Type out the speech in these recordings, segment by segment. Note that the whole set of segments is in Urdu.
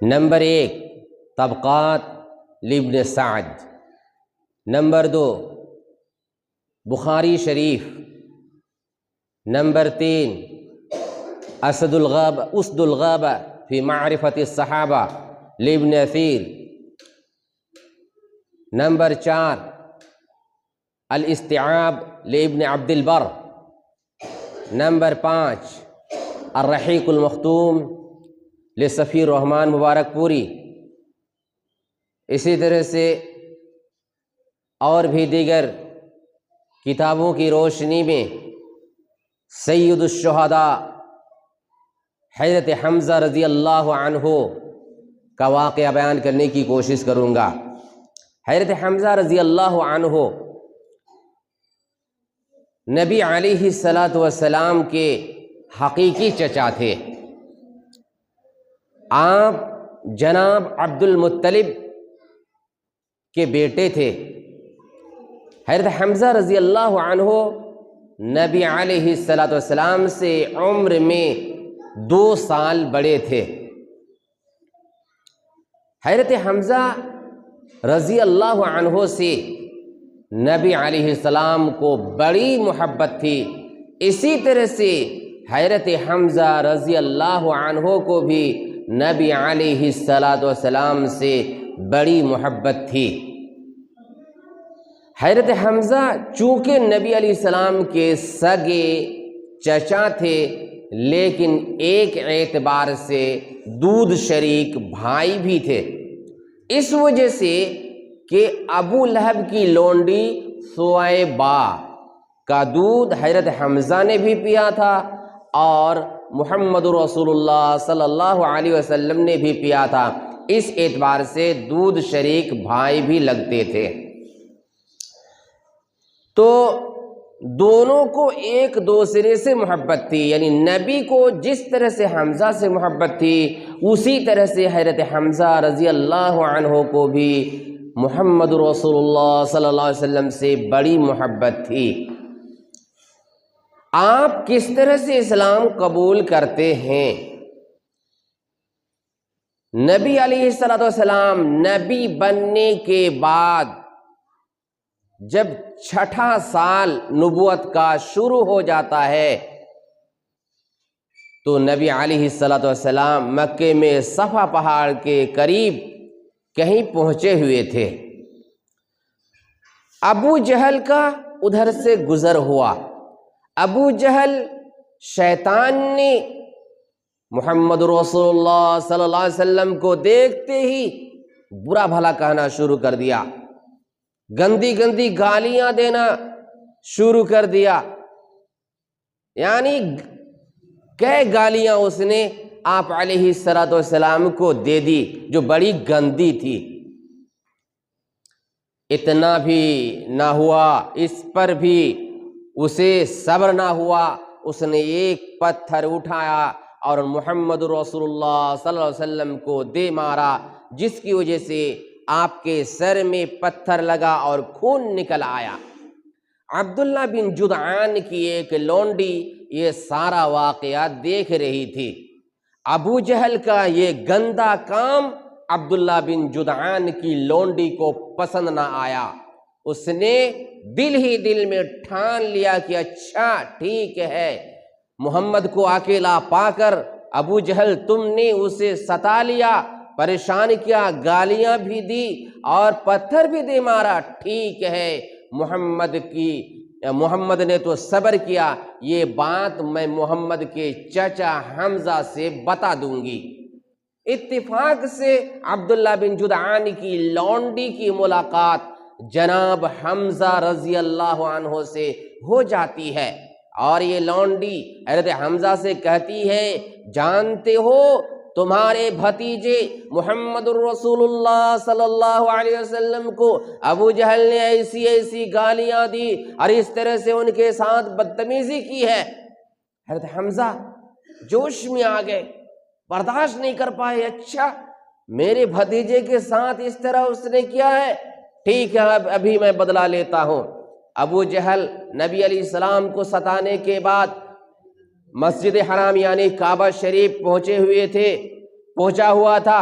نمبر 1 طبقات لابن سعد، نمبر 2 بخاری شریف، نمبر 3 اسد الغابہ فی معرفت الصحابہ لابن اثیر، نمبر 4 الاستیعاب لابن عبد البر، نمبر 5 الرحیق المختوم لصفی الرحمن مبارک پوری۔ اسی طرح سے اور بھی دیگر کتابوں کی روشنی میں سید الشہداء حضرت حمزہ رضی اللہ عنہ کا واقعہ بیان کرنے کی کوشش کروں گا۔ حضرت حمزہ رضی اللہ عنہ نبی علیہ السلام کے حقیقی چچا تھے۔ آپ جناب عبد المطلب کے بیٹے تھے۔ حضرت حمزہ رضی اللہ عنہ نبی علیہ السلام سے عمر میں 2 سال بڑے تھے۔ حضرت حمزہ رضی اللہ عنہ سے نبی علیہ السلام کو بڑی محبت تھی، اسی طرح سے حضرت حمزہ رضی اللہ عنہ کو بھی نبی علیہ السلام سے بڑی محبت تھی۔ حضرت حمزہ چونکہ نبی علیہ السلام کے سگے چچا تھے، لیکن ایک اعتبار سے دودھ شریک بھائی بھی تھے، اس وجہ سے کہ ابو لہب کی لونڈی ثویبہ کا دودھ حضرت حمزہ نے بھی پیا تھا اور محمد رسول اللہ صلی اللہ علیہ وسلم نے بھی پیا تھا، اس اعتبار سے دودھ شریک بھائی بھی لگتے تھے۔ تو دونوں کو ایک دوسرے سے محبت تھی، یعنی نبی کو جس طرح سے حمزہ سے محبت تھی، اسی طرح سے حضرت حمزہ رضی اللہ عنہ کو بھی محمد رسول اللہ صلی اللہ علیہ وسلم سے بڑی محبت تھی۔ آپ کس طرح سے اسلام قبول کرتے ہیں؟ نبی علیہ السلام نبی بننے کے بعد جب 6واں سال نبوت کا شروع ہو جاتا ہے تو نبی علیہ السلام مکے میں صفا پہاڑ کے قریب کہیں پہنچے ہوئے تھے۔ ابو جہل کا ادھر سے گزر ہوا۔ ابو جہل شیطان نے محمد رسول اللہ صلی اللہ علیہ وسلم کو دیکھتے ہی برا بھلا کہنا شروع کر دیا، گندی گندی گالیاں دینا شروع کر دیا، یعنی کئی گالیاں اس نے آپ علیہ السلام کو دے دی جو بڑی گندی تھی۔ اتنا بھی نہ ہوا، اس پر بھی اسے صبر نہ ہوا، اس نے ایک پتھر اٹھایا اور محمد رسول اللہ صلی اللہ علیہ وسلم کو دے مارا، جس کی وجہ سے آپ کے سر میں پتھر لگا اور خون نکل آیا۔ عبداللہ بن جدعان کی ایک لونڈی یہ سارا واقعہ دیکھ رہی تھی۔ ابو جہل کا یہ گندا کام عبداللہ بن جدعان کی لونڈی کو پسند نہ آیا۔ اس نے دل ہی دل میں ٹھان لیا کہ اچھا ٹھیک ہے، محمد کو اکیلا پا کر ابو جہل تم نے اسے ستا لیا، پریشان کیا، گالیاں بھی دی اور پتھر بھی دے مارا، ٹھیک ہے، محمد نے تو صبر کیا، یہ بات میں محمد کے چچا حمزہ سے بتا دوں گی۔ اتفاق سے عبداللہ بن جدعان کی لونڈی کی ملاقات جناب حمزہ رضی اللہ عنہ سے ہو جاتی ہے، اور یہ لونڈی حضرت حمزہ سے کہتی ہے، جانتے ہو تمہارے بھتیجے محمد الرسول اللہ صلی اللہ علیہ وسلم کو ابو جہل نے ایسی ایسی گالیاں دی اور اس طرح سے ان کے ساتھ بدتمیزی کی ہے۔ حضرت حمزہ جوش میں آ گئے، برداشت نہیں کر پائے، اچھا میرے بھتیجے کے ساتھ اس طرح اس نے کیا ہے، ٹھیک ہے ابھی میں بدلہ لیتا ہوں۔ ابو جہل نبی علیہ السلام کو ستانے کے بعد مسجد حرام یعنی کعبہ شریف پہنچا ہوا تھا،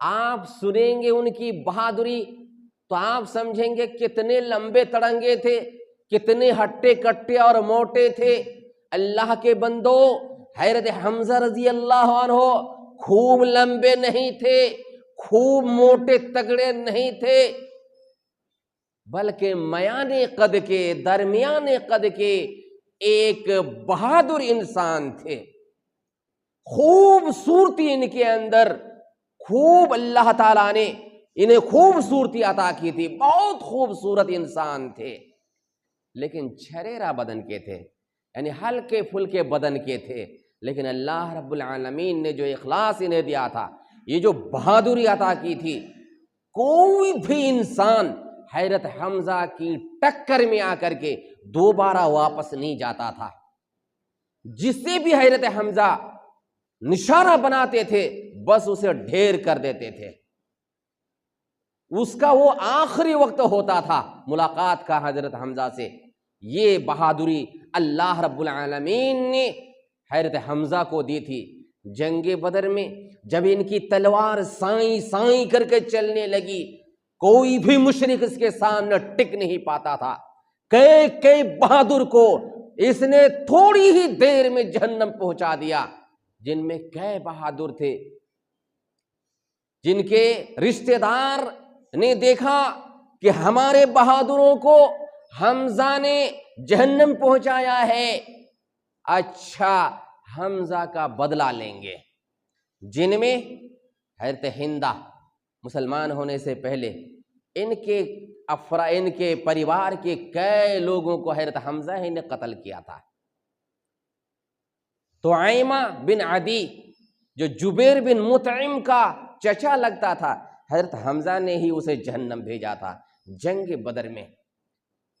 آپ سنیں گے ان کی بہادری تو آپ سمجھیں گے کتنے لمبے تڑنگے تھے، کتنے ہٹے کٹے اور موٹے تھے۔ اللہ کے بندو، حضرت حمزہ رضی اللہ عنہ خوب لمبے نہیں تھے، خوب موٹے تگڑے نہیں تھے، بلکہ میانے قد کے، درمیانے قد کے ایک بہادر انسان تھے۔ خوبصورتی ان کے اندر، خوب اللہ تعالیٰ نے انہیں خوبصورتی عطا کی تھی، بہت خوبصورت انسان تھے، لیکن چھریرا بدن کے تھے، یعنی ہلکے پھلکے بدن کے تھے۔ لیکن اللہ رب العالمین نے جو اخلاص انہیں دیا تھا، یہ جو بہادری عطا کی تھی، کوئی بھی انسان حضرت حمزہ کی ٹکر میں آ کر کے دوبارہ واپس نہیں جاتا تھا۔ جسے بھی حضرت حمزہ نشانہ بناتے تھے بس اسے ڈھیر کر دیتے تھے۔ اس کا وہ آخری وقت ہوتا تھا ملاقات کا حضرت حمزہ سے۔ یہ بہادری اللہ رب العالمین نے حضرت حمزہ کو دی تھی۔ جنگ بدر میں جب ان کی تلوار سائیں سائیں کر کے چلنے لگی، کوئی بھی مشرک اس کے سامنے ٹک نہیں پاتا تھا۔ کئی بہادر کو اس نے تھوڑی ہی دیر میں جہنم پہنچا دیا، جن میں کئی بہادر تھے جن کے رشتہ دار نے دیکھا کہ ہمارے بہادروں کو حمزہ نے جہنم پہنچایا ہے، اچھا حمزہ کا بدلہ لیں گے۔ جن میں حضرت ہندہ مسلمان ہونے سے پہلے ان کے پریوار کے کئی لوگوں کو حضرت حمزہ ہی نے قتل کیا تھا۔ طعیمہ بن عدی جو جبیر بن مطعم کا چچا لگتا تھا، حضرت حمزہ نے ہی اسے جہنم بھیجا تھا۔ جنگ بدر میں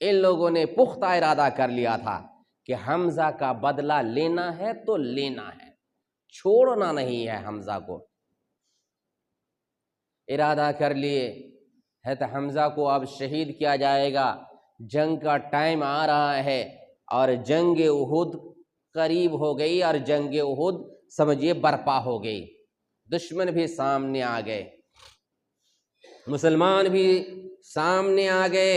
ان لوگوں نے پختہ ارادہ کر لیا تھا کہ حمزہ کا بدلہ لینا ہے تو لینا ہے، چھوڑنا نہیں ہے حمزہ کو۔ ارادہ کر لیے حضرت حمزہ کو اب شہید کیا جائے گا، جنگ کا ٹائم آ رہا ہے، اور جنگ احد قریب ہو گئی، اور جنگ احد سمجھیے برپا ہو گئی۔ دشمن بھی سامنے آ گئے، مسلمان بھی سامنے آ گئے۔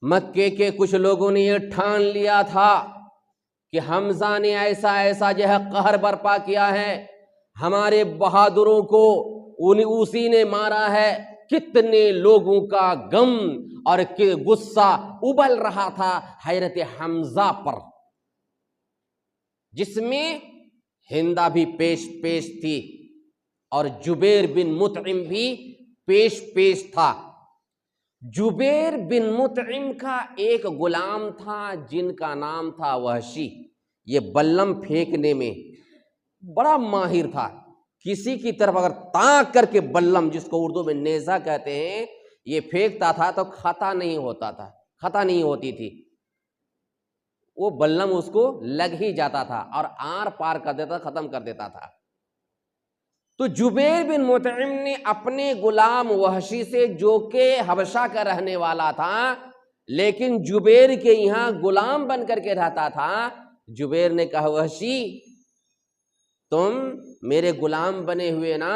مکے کے کچھ لوگوں نے یہ ٹھان لیا تھا کہ حمزہ نے ایسا جو ہے قہر برپا کیا ہے، ہمارے بہادروں کو اسی نے مارا ہے۔ کتنے لوگوں کا غم اور غصہ ابل رہا تھا حضرت حمزہ پر، جس میں ہندہ بھی پیش تھی اور جبیر بن مطعم بھی پیش تھا۔ جبیر بن مطعم کا ایک غلام تھا جن کا نام تھا وحشی۔ یہ بلم پھینکنے میں بڑا ماہر تھا۔ کسی کی طرف اگر تاک کر کے بلم، جس کو اردو میں نیزہ کہتے ہیں، یہ پھینکتا تھا تو خطا نہیں ہوتی تھی، وہ بلم اس کو لگ ہی جاتا تھا اور آر پار کر دیتا، ختم کر دیتا تھا۔ تو جبیر بن مطعم نے اپنے غلام وحشی سے، جو کہ حبشہ کا رہنے والا تھا لیکن جبیر کے یہاں غلام بن کر کے رہتا تھا، جبیر نے کہا وحشی تم میرے غلام بنے ہوئے نا،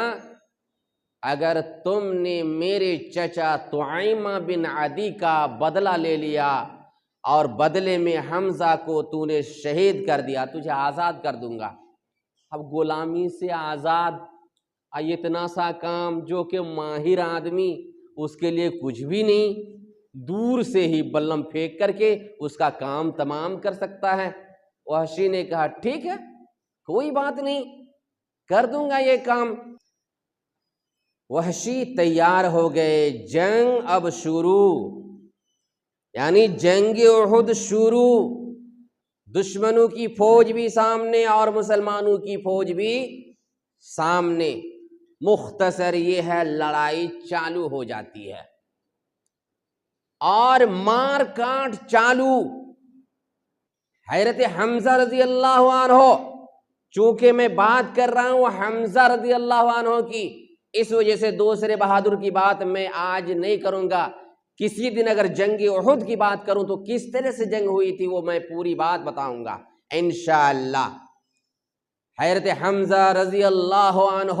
اگر تم نے میرے چچا طعیمہ بن عدی کا بدلہ لے لیا اور بدلے میں حمزہ کو تو نے شہید کر دیا، تجھے آزاد کر دوں گا۔ اب غلامی سے آزاد، اتنا سا کام جو کہ ماہر آدمی اس کے لیے کچھ بھی نہیں، دور سے ہی بلم پھینک کر کے اس کا کام تمام کر سکتا ہے۔ وحشی نے کہا ٹھیک ہے، کوئی بات نہیں، کر دوں گا یہ کام۔ وحشی تیار ہو گئے، جنگ اب شروع، یعنی جنگ احد شروع۔ دشمنوں کی فوج بھی سامنے اور مسلمانوں کی فوج بھی سامنے۔ مختصر یہ ہے، لڑائی چالو ہو جاتی ہے اور مار کاٹ چالو۔ حضرت حمزہ رضی اللہ عنہ، چونکہ میں بات کر رہا ہوں حمزہ رضی اللہ عنہ کی، اس وجہ سے دوسرے بہادر کی بات میں آج نہیں کروں گا۔ کسی دن اگر جنگ احد کی بات کروں تو کس طرح سے جنگ ہوئی تھی وہ میں پوری بات بتاؤں گا انشاءاللہ۔ حضرت حمزہ رضی اللہ عنہ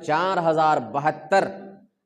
4072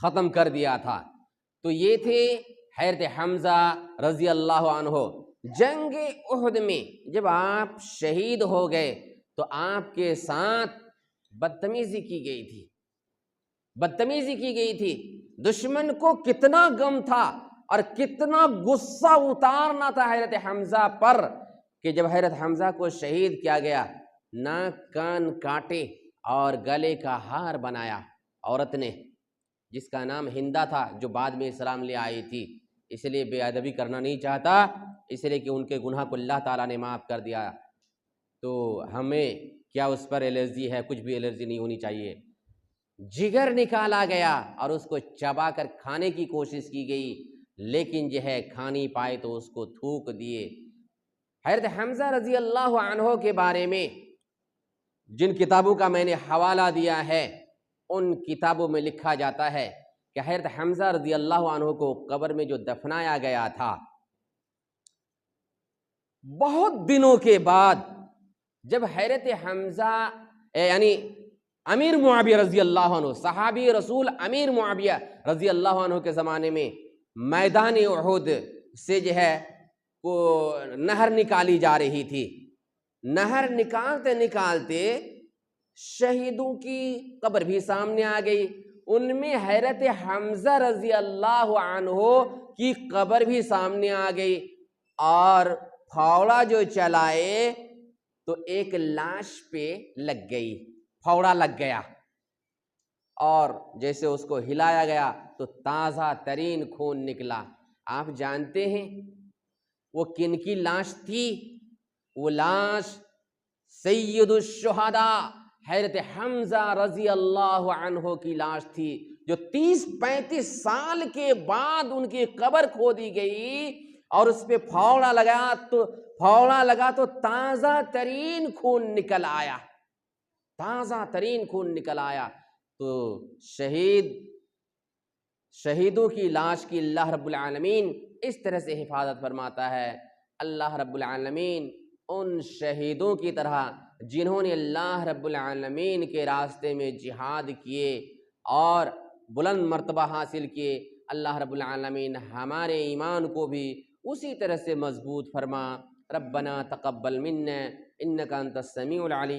ختم کر دیا تھا۔ تو یہ تھے حضرت حمزہ رضی اللہ عنہ۔ جنگ احد میں جب آپ شہید ہو گئے تو آپ کے ساتھ بدتمیزی کی گئی تھی، بدتمیزی کی گئی تھی۔ دشمن کو کتنا غم تھا اور کتنا غصہ اتارنا تھا حضرت حمزہ پر کہ جب حضرت حمزہ کو شہید کیا گیا، ناک کان کاٹے اور گلے کا ہار بنایا عورت نے، جس کا نام ہندا تھا، جو بعد میں اسلام لے آئی تھی۔ اس لیے بے ادبی کرنا نہیں چاہتا، اس لیے کہ ان کے گناہ کو اللہ تعالیٰ نے معاف کر دیا، تو ہمیں کیا اس پر الرجی ہے؟ کچھ بھی الرجی نہیں ہونی چاہیے۔ جگر نکالا گیا اور اس کو چبا کر کھانے کی کوشش کی گئی، لیکن جو ہے کھا نہیں پائے تو اس کو تھوک دیے۔ حضرت حمزہ رضی اللہ عنہ کے بارے میں جن کتابوں کا میں نے حوالہ دیا ہے، ان کتابوں میں لکھا جاتا ہے کہ حضرت حمزہ رضی اللہ عنہ کو قبر میں جو دفنایا گیا تھا، بہت دنوں کے بعد جب حضرت حمزہ یعنی امیر معاویہ رضی اللہ عنہ، صحابی رسول امیر معاویہ رضی اللہ عنہ کے زمانے میں میدان احد سے جو ہے وہ نہر نکالی جا رہی تھی، نہر نکالتے نکالتے شہیدوں کی قبر بھی سامنے آ گئی، ان میں حضرت حمزہ رضی اللہ عنہ کی قبر بھی سامنے آ گئی، اور پھاوڑا جو چلائے تو ایک لاش پہ لگ گئی، پھاوڑا لگ گیا، اور جیسے اس کو ہلایا گیا تو تازہ ترین خون نکلا۔ آپ جانتے ہیں وہ کن کی لاش تھی؟ وہ لاش سید الشہداء حضرت حمزہ رضی اللہ عنہ کی لاش تھی، جو 30-35 سال کے بعد ان کی قبر کھودی گئی اور اس پہ پھاوڑا لگا تو تازہ ترین خون نکل آیا، تازہ ترین خون نکل آیا۔ تو شہیدوں کی لاش کی اللہ رب العالمین اس طرح سے حفاظت فرماتا ہے۔ اللہ رب العالمین ان شہیدوں کی طرح جنہوں نے اللہ رب العالمین کے راستے میں جہاد کیے اور بلند مرتبہ حاصل کیے، اللہ رب العالمین ہمارے ایمان کو بھی اسی طرح سے مضبوط فرما۔ ربنا تقبل منا انک انت السمیع العلیم۔